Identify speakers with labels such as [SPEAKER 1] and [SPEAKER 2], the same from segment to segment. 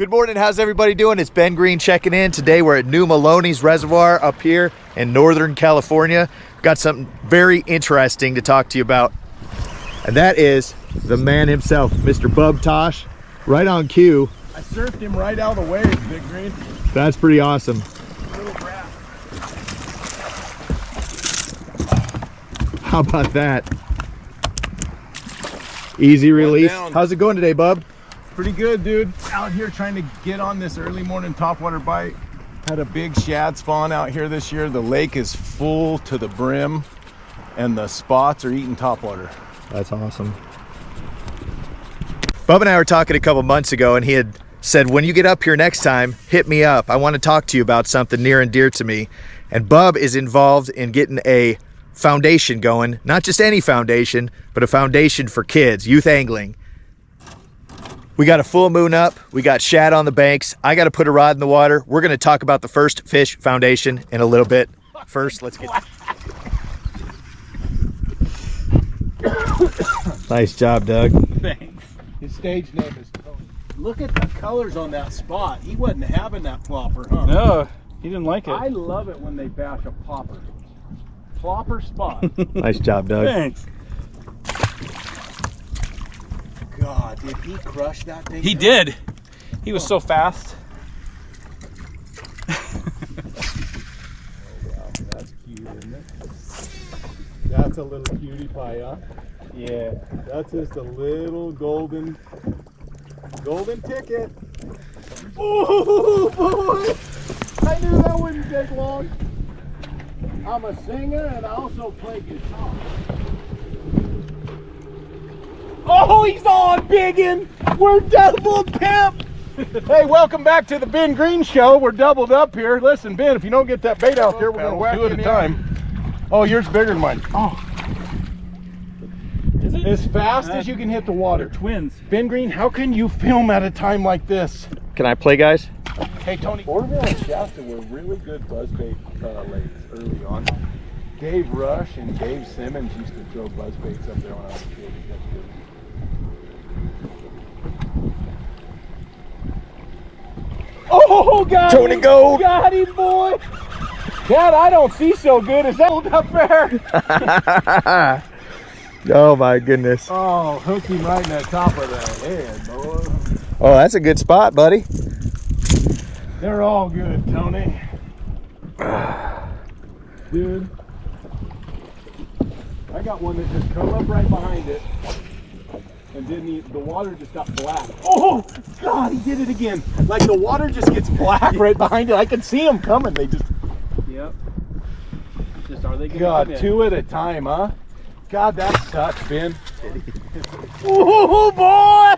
[SPEAKER 1] Good morning, how's everybody doing? It's Ben Green checking in. Today we're at New Melones Reservoir up here in Northern California. Got something very interesting to talk to you about. And that is the man himself, Mr. Bub Tosh, right on cue.
[SPEAKER 2] I surfed him right out of the waves, Big Green.
[SPEAKER 1] That's pretty awesome.
[SPEAKER 2] Little rat.
[SPEAKER 1] How about that? Easy release. How's it going today, Bub?
[SPEAKER 2] Pretty good, dude. Out here trying to get on this early morning topwater bite. Had a big shad spawn out here this year. The lake is full to the brim and the spots are eating topwater.
[SPEAKER 1] That's awesome. Bub and I were talking a couple months ago and he had said, when you get up here next time, hit me up. I want to talk to you about something near and dear to me. And Bub is involved in getting a foundation going, not just any foundation, but a foundation for kids, youth angling. We got a full moon up, we got shad on the banks, I got to put a rod in the water. We're going to talk about the First Fish Foundation in a little bit. First, let's get... Nice job, Doug.
[SPEAKER 3] Thanks.
[SPEAKER 2] His stage name is Tosh. Look at the colors on that spot. He wasn't having that plopper, huh?
[SPEAKER 3] No, he didn't like it.
[SPEAKER 2] I love it when they bash a plopper. Plopper spot.
[SPEAKER 1] Nice job, Doug.
[SPEAKER 3] Thanks.
[SPEAKER 2] God, did he crush that thing?
[SPEAKER 3] He did. He was so fast.
[SPEAKER 2] Oh, wow, that's cute, isn't it? That's a little cutie pie, huh? Yeah, that's just a little golden ticket. Oh boy! I knew that wouldn't take long. I'm a singer and I also play guitar. Oh, he's on, biggin! We're double pimp! Hey, welcome back to the Ben Green Show. We're doubled up here. Listen, Ben, if you don't get that bait out there, we're gonna whack you at a time. Oh, yours bigger than mine. Oh.
[SPEAKER 3] Is it?
[SPEAKER 2] As fast as you can hit the water.
[SPEAKER 3] They're twins.
[SPEAKER 2] Ben Green, how can you film at a time like this?
[SPEAKER 1] Can I play, guys?
[SPEAKER 2] Hey, Tony. Orville and Shasta were really good buzzbait lakes early on. Dave Rush and Dave Simmons used to throw buzzbaits up there when I was a kid. That's good. Oh, got
[SPEAKER 1] Tony
[SPEAKER 2] him.
[SPEAKER 1] Gold.
[SPEAKER 2] Got him, boy. Dad, I don't see so good. Is that up there?
[SPEAKER 1] Oh my goodness.
[SPEAKER 2] Oh, hooked him right in the top of the head, boy.
[SPEAKER 1] Oh, that's a good spot, buddy.
[SPEAKER 2] They're all good, Tony. Dude, I got one that just come up right behind it, and then the water just got black. Oh, God, he did it again. Like the water just gets black right behind it. I can see them coming. They just...
[SPEAKER 3] Yep. Just are they gonna
[SPEAKER 2] God,
[SPEAKER 3] come in?
[SPEAKER 2] two at a time, huh? God, that sucks, Ben. Oh, boy!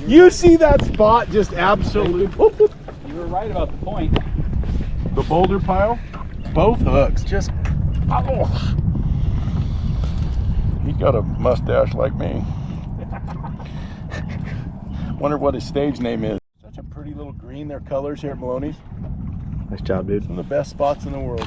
[SPEAKER 2] You see that spot just absolutely...
[SPEAKER 3] You were right about the point.
[SPEAKER 2] The boulder pile, both hooks, just... Oh. He's got a mustache like me. Wonder what his stage name is. Such a pretty little green, their colors here at Melones.
[SPEAKER 1] Nice job, dude.
[SPEAKER 2] Some of the best spots in the world.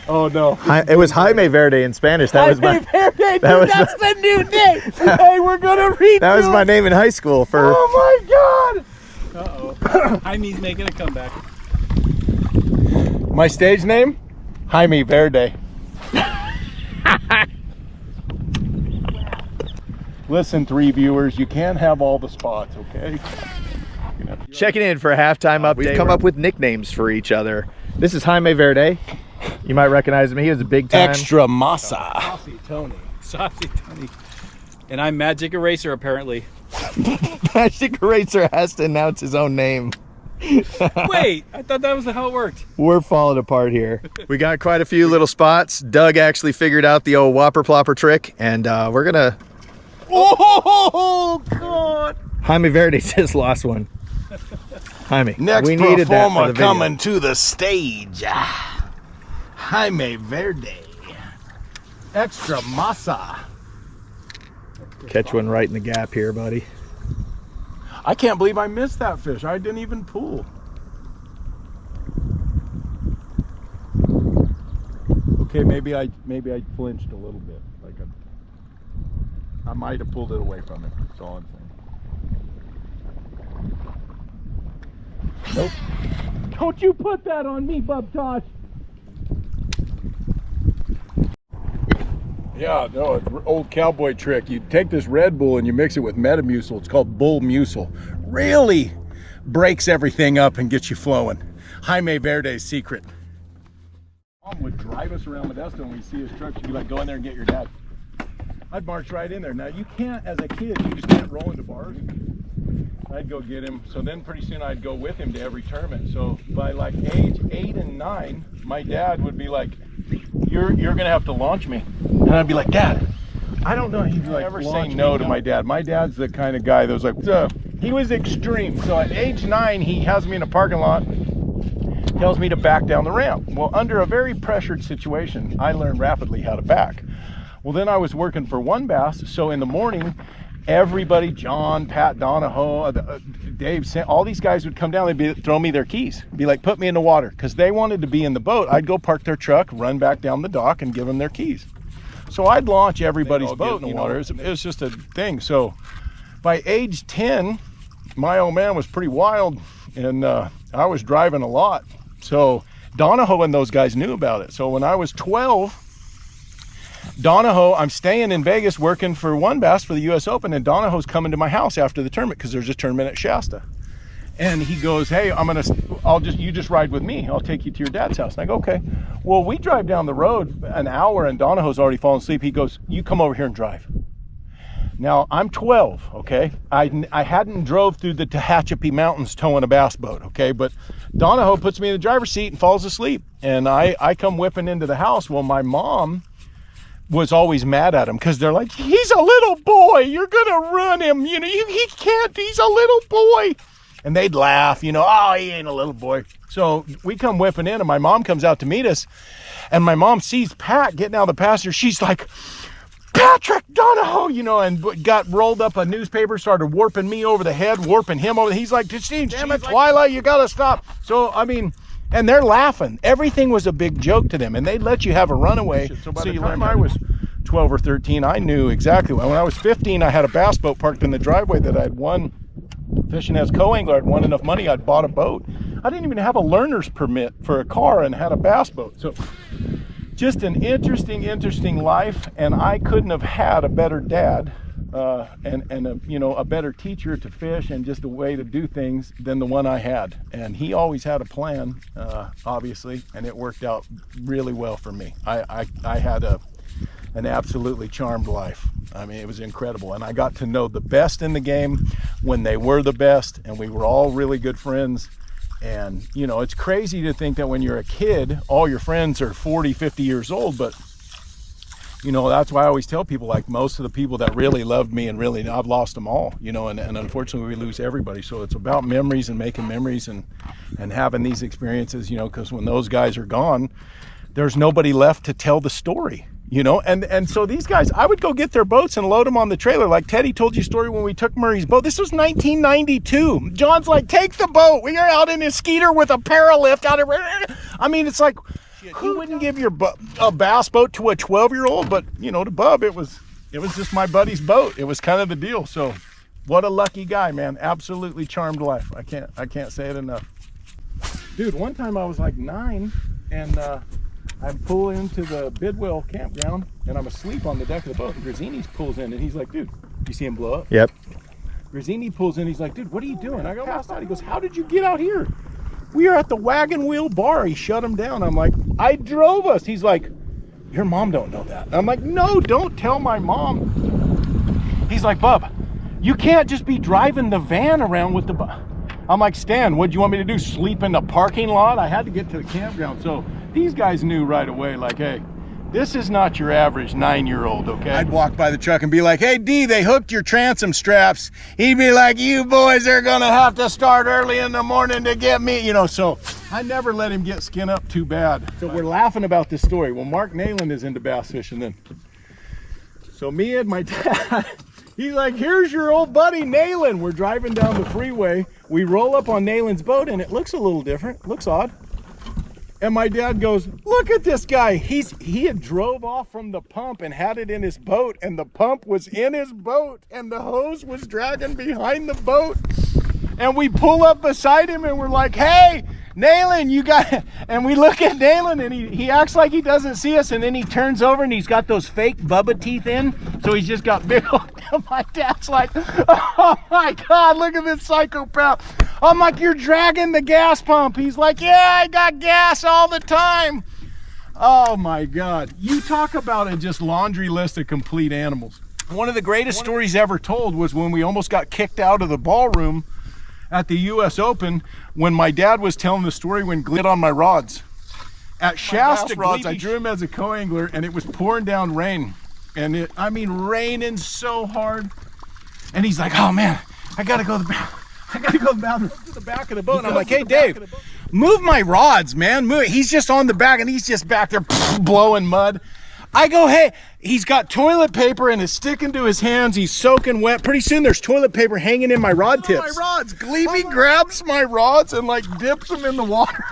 [SPEAKER 2] Oh no.
[SPEAKER 1] It was Jaime Verde in Spanish. That was my
[SPEAKER 2] Verde,
[SPEAKER 1] that was
[SPEAKER 2] that's the new name. Hey, we're gonna read
[SPEAKER 1] that was my name in high school for
[SPEAKER 2] Oh my God.
[SPEAKER 3] Uh-oh. Jaime's making a comeback.
[SPEAKER 2] My stage name? Jaime Verde. Listen, 3 viewers, you can't have all the spots, okay?
[SPEAKER 1] checking in for a halftime update. We've come up with nicknames for each other. This is Jaime Verde. You might recognize him. He was a big time.
[SPEAKER 2] Extra masa. Saucy Tony.
[SPEAKER 3] Saucy Tony. And I'm Magic Eraser, apparently.
[SPEAKER 1] Magic Eraser has to announce his own name.
[SPEAKER 3] Wait, I thought that was how it worked.
[SPEAKER 1] We're falling apart here. We got quite a few little spots. Doug actually figured out the old whopper plopper trick, and we're gonna...
[SPEAKER 2] Oh, God.
[SPEAKER 1] Jaime Verde just lost one. Jaime,
[SPEAKER 2] Next
[SPEAKER 1] we needed that for
[SPEAKER 2] performer
[SPEAKER 1] the video.
[SPEAKER 2] coming to the stage. Jaime Verde. Extra masa.
[SPEAKER 1] Catch one right in the gap here, buddy.
[SPEAKER 2] I can't believe I missed that fish. I didn't even pull. Okay, maybe I flinched a little bit. Like I might have pulled it away from it. That's all I'm saying. Nope. Don't you put that on me, Bub Tosh. Yeah, no, it's an old cowboy trick. You take this Red Bull and you mix it with Metamucil. It's called Bull Mucil. Really breaks everything up and gets you flowing. Jaime Verde's secret. Mom would drive us around Modesto and we'd see his truck. She'd be like, go in there and get your dad. I'd march right in there. Now, you can't, as a kid, you just can't roll into bars. I'd go get him. So then pretty soon I'd go with him to every tournament. So by like age 8 and 9, my dad would be like, you're going to have to launch me. And I'd be like, Dad, I don't know. He'd be like, never say no to my dad. My dad's the kind of guy that was like, he was extreme. So at age 9, he has me in a parking lot, tells me to back down the ramp. Well, under a very pressured situation, I learned rapidly how to back. Well, then I was working for One Bass. So in the morning, everybody, John, Pat Donahoe, Dave, all these guys would come down. They'd throw me their keys, be like, put me in the water, because they wanted to be in the boat. I'd go park their truck, run back down the dock, and give them their keys. So I'd launch everybody's boat in the water. It was just a thing. So by age 10, my old man was pretty wild, and I was driving a lot. So Donahoe and those guys knew about it. So when I was 12, Donahoe, I'm staying in Vegas working for One Bass for the US Open, and Donahoe's coming to my house after the tournament because there's a tournament at Shasta. And he goes, hey, you just ride with me. I'll take you to your dad's house. And I go, okay. Well, we drive down the road an hour and Donahoe's already fallen asleep. He goes, you come over here and drive. Now, I'm 12, okay? I hadn't drove through the Tehachapi Mountains towing a bass boat, okay? But Donahoe puts me in the driver's seat and falls asleep. And I come whipping into the house. Well, my mom was always mad at him because they're like, he's a little boy. You're going to run him. You know, he can't. He's a little boy. And they'd laugh, you know, oh, he ain't a little boy. So we come whipping in and my mom comes out to meet us. And my mom sees Pat getting out of the passenger. She's like, Patrick Donahoe, you know, and got rolled up a newspaper, started warping me over the head, warping him over. He's like, damn it, Twilight, you got to stop. So, I mean, and they're laughing. Everything was a big joke to them. And they'd let you have a runaway. So by the time I was 12 or 13, I knew exactly. When I was 15, I had a bass boat parked in the driveway that I'd won fishing as co-angler. I'd won enough money, I'd bought a boat. I didn't even have a learner's permit for a car and had a bass boat. So just an interesting life, and I couldn't have had a better dad and a better teacher to fish and just a way to do things than the one I had. And he always had a plan, obviously, and it worked out really well for me. I had an absolutely charmed life. I mean, it was incredible. And I got to know the best in the game when they were the best, and we were all really good friends. And, you know, it's crazy to think that when you're a kid, all your friends are 40, 50 years old. But, you know, that's why I always tell people, like, most of the people that really loved me and really, I've lost them all, you know, and unfortunately we lose everybody. So it's about memories and making memories and having these experiences, you know, because when those guys are gone, there's nobody left to tell the story. You know, and so these guys, I would go get their boats and load them on the trailer. Like Teddy told you a story when we took Murray's boat. This was 1992. John's like, take the boat. We are out in his skeeter with a paralift out of. I mean, it's like, who wouldn't give your a bass boat to a 12-year-old? But, you know, to Bub, it was just my buddy's boat. It was kind of the deal. So what a lucky guy, man. Absolutely charmed life. I can't say it enough. Dude, one time I was like 9 and I pull into the Bidwell campground and I'm asleep on the deck of the boat, and Grazzini pulls in and he's like, dude, you see him blow up?
[SPEAKER 1] Yep.
[SPEAKER 2] Grazzini pulls in, he's like, dude, what are you doing? I go, passed out. He goes, how did you get out here? We are at the Wagon Wheel Bar. He shut him down. I'm like, I drove us. He's like, your mom don't know that. And I'm like, no, don't tell my mom. He's like, Bub, you can't just be driving the van around with the I'm like, Stan, what do you want me to do? Sleep in the parking lot? I had to get to the campground. So these guys knew right away, like, hey, this is not your average 9-year-old, okay? I'd walk by the truck and be like, hey, D, they hooked your transom straps. He'd be like, you boys are gonna have to start early in the morning to get me, you know. So I never let him get skin up too bad. So we're laughing about this story. Well, Mark Nayland is into bass fishing then. So me and my dad, he's like, here's your old buddy Nayland. We're driving down the freeway. We roll up on Nayland's boat and it looks a little different, looks odd. And my dad goes, look at this guy. He had drove off from the pump and had it in his boat, and the pump was in his boat and the hose was dragging behind the boat. And we pull up beside him and we're like, hey, Nayland, you got, and we look at Nayland and he acts like he doesn't see us, and then he turns over and he's got those fake Bubba teeth in, so he's just got big old, my dad's like, oh my God, look at this psychopath. I'm like, you're dragging the gas pump. He's like, yeah, I got gas all the time. Oh my God. You talk about a just laundry list of complete animals. One of the greatest stories ever told was when we almost got kicked out of the ballroom at the US Open, when my dad was telling the story when Glid on my rods. At Shasta rods, I drew him as a co-angler, and it was pouring down rain. And it, I mean, raining so hard. And he's like, oh man, I gotta go to the bathroom to the back of the boat. And I'm like, hey Dave, move my rods, man. Move. He's just on the back and he's just back there blowing mud. I go, hey, he's got toilet paper and it's sticking to his hands. He's soaking wet. Pretty soon there's toilet paper hanging in my rod tips. My rods. Gleby grabs my rods and like dips them in the water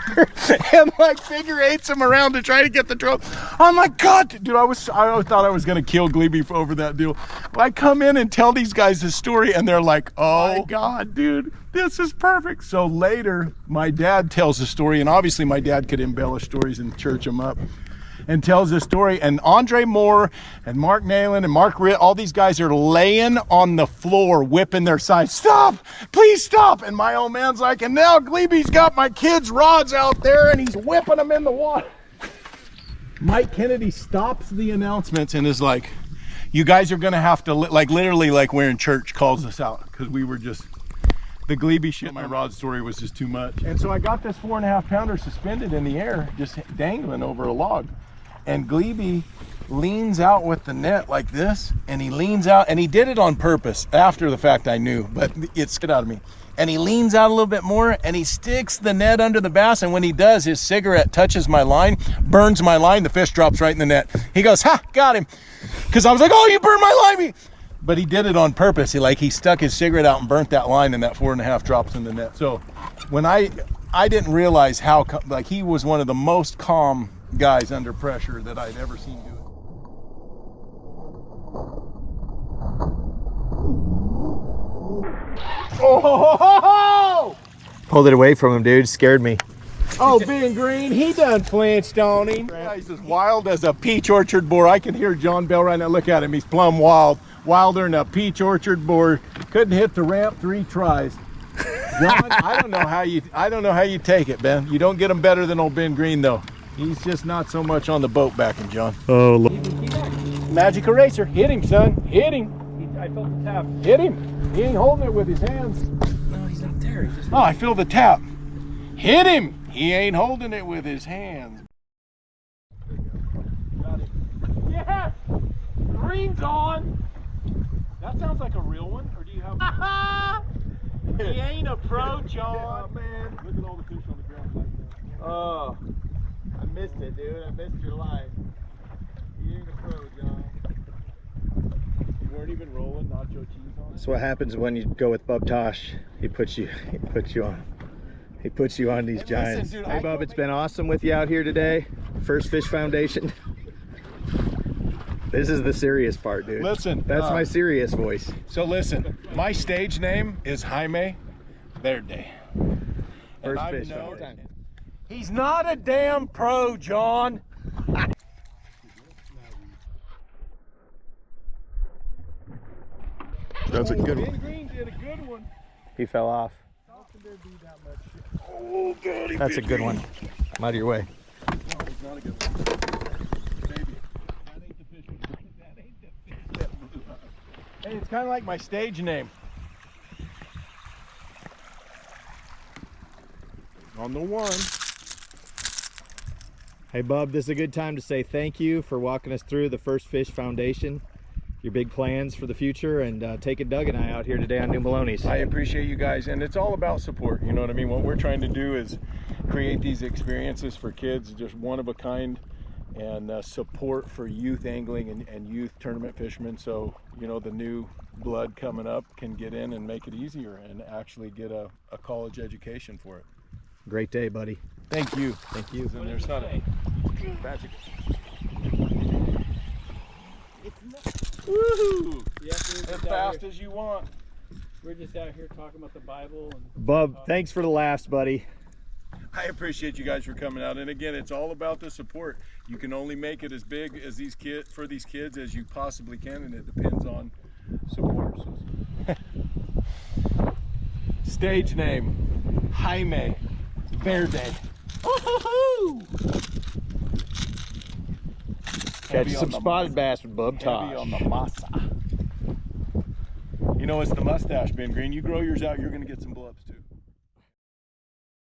[SPEAKER 2] and like figure eights them around to try to get the trout. I'm like, God, dude, I thought I was gonna kill Gleby over that deal. I come in and tell these guys this story and they're like, oh my God, dude, this is perfect. So later, my dad tells the story, and obviously my dad could embellish stories and church them up, and tells the story, and Andre Moore and Mark Nayland and Mark Ritt, all these guys are laying on the floor whipping their sides. Stop, please stop. And my old man's like, and now Gleby's got my kids' rods out there and he's whipping them in the water. Mike Kennedy stops the announcements and is like, you guys are gonna have to, like literally like we're in church, calls us out, because we were just, the Gleby shit, my rod story was just too much. And so I got this 4.5 pounder suspended in the air, just dangling over a log. And Gleby leans out with the net like this, and he leans out, and he did it on purpose. After the fact I knew, but it scared out of me. And he leans out a little bit more, and he sticks the net under the bass, and when he does, his cigarette touches my line, burns my line, the fish drops right in the net. He goes, ha, got him. Because I was like, oh, you burned my line. But he did it on purpose. He stuck his cigarette out and burnt that line, and that 4.5 drops in the net. So when I didn't realize how, like, he was one of the most calm guys under pressure that I'd ever seen do it. Oh!
[SPEAKER 1] Pulled it away from him, dude. Scared me.
[SPEAKER 2] Oh, Ben Green, he done flinched on him. Yeah, he's as wild as a peach orchard boar. I can hear John Bell right now. Look at him. He's plumb wild. Wilder than a peach orchard boar. Couldn't hit the ramp 3 tries. John, I don't know how you take it, Ben. You don't get him better than old Ben Green, though. He's just not so much on the boat backing, John.
[SPEAKER 1] Oh,
[SPEAKER 2] Magic eraser. Hit him, son. Hit him.
[SPEAKER 3] I felt the tap.
[SPEAKER 2] Hit him. He ain't holding it with his hands.
[SPEAKER 3] No, he's not there. He's just...
[SPEAKER 2] Oh, I feel the tap. Hit him. He ain't holding it with his hands. Got it. Yes! Green's on. That sounds like a real one, or do you have... He ain't a pro, John. Oh, man. Look at all the fish on the ground.
[SPEAKER 1] Oh, I missed it, dude. I missed your line. You ain't a pro, John.
[SPEAKER 2] You weren't even rolling nacho cheese on it?
[SPEAKER 1] That's what happens when you go with Bub Tosh. He puts you on these giants.
[SPEAKER 2] Listen, dude,
[SPEAKER 1] hey, Bub, it's been awesome with you out here today. First Fish Foundation. This is the serious part, dude.
[SPEAKER 2] Listen.
[SPEAKER 1] That's my serious voice.
[SPEAKER 2] So listen, my stage name is Jaime Verde.
[SPEAKER 1] First Fish Foundation.
[SPEAKER 2] He's not a damn pro, John.
[SPEAKER 1] That's a good
[SPEAKER 2] Ben
[SPEAKER 1] one.
[SPEAKER 2] Green did a good one.
[SPEAKER 1] He fell off.
[SPEAKER 2] How can there be that much shit? Oh, God.
[SPEAKER 1] That's a good one. I'm out of your way.
[SPEAKER 2] No, it's not a good one. Baby. That ain't the fish. That ain't the fish that blew up. Hey, it's kind of like my stage name. On the one.
[SPEAKER 1] Hey, Bub, this is a good time to say thank you for walking us through the First Fish Foundation, your big plans for the future, and taking Doug and I out here today on New Melones.
[SPEAKER 2] I appreciate you guys, and it's all about support. You know what I mean? What we're trying to do is create these experiences for kids, just one of a kind, and support for youth angling and youth tournament fishermen, so you know the new blood coming up can get in and make it easier and actually get a college education for it.
[SPEAKER 1] Great day, buddy.
[SPEAKER 2] Thank you.
[SPEAKER 1] Thank you.
[SPEAKER 2] And there's not a woohoo!
[SPEAKER 3] Yep,
[SPEAKER 2] As fast as you want.
[SPEAKER 3] We're just out here talking about the Bible. And
[SPEAKER 1] Bub, thanks for the laughs, buddy.
[SPEAKER 2] I appreciate you guys for coming out. And again, it's all about the support. You can only make it as big as these kids as you possibly can, and it depends on support. Stage name, Jaime Verde.
[SPEAKER 1] Catch some spotted bass with Bub Tosh.
[SPEAKER 2] Heavy on the masa. You know, it's the mustache, Ben Green. You grow yours out, you're going to get some blood.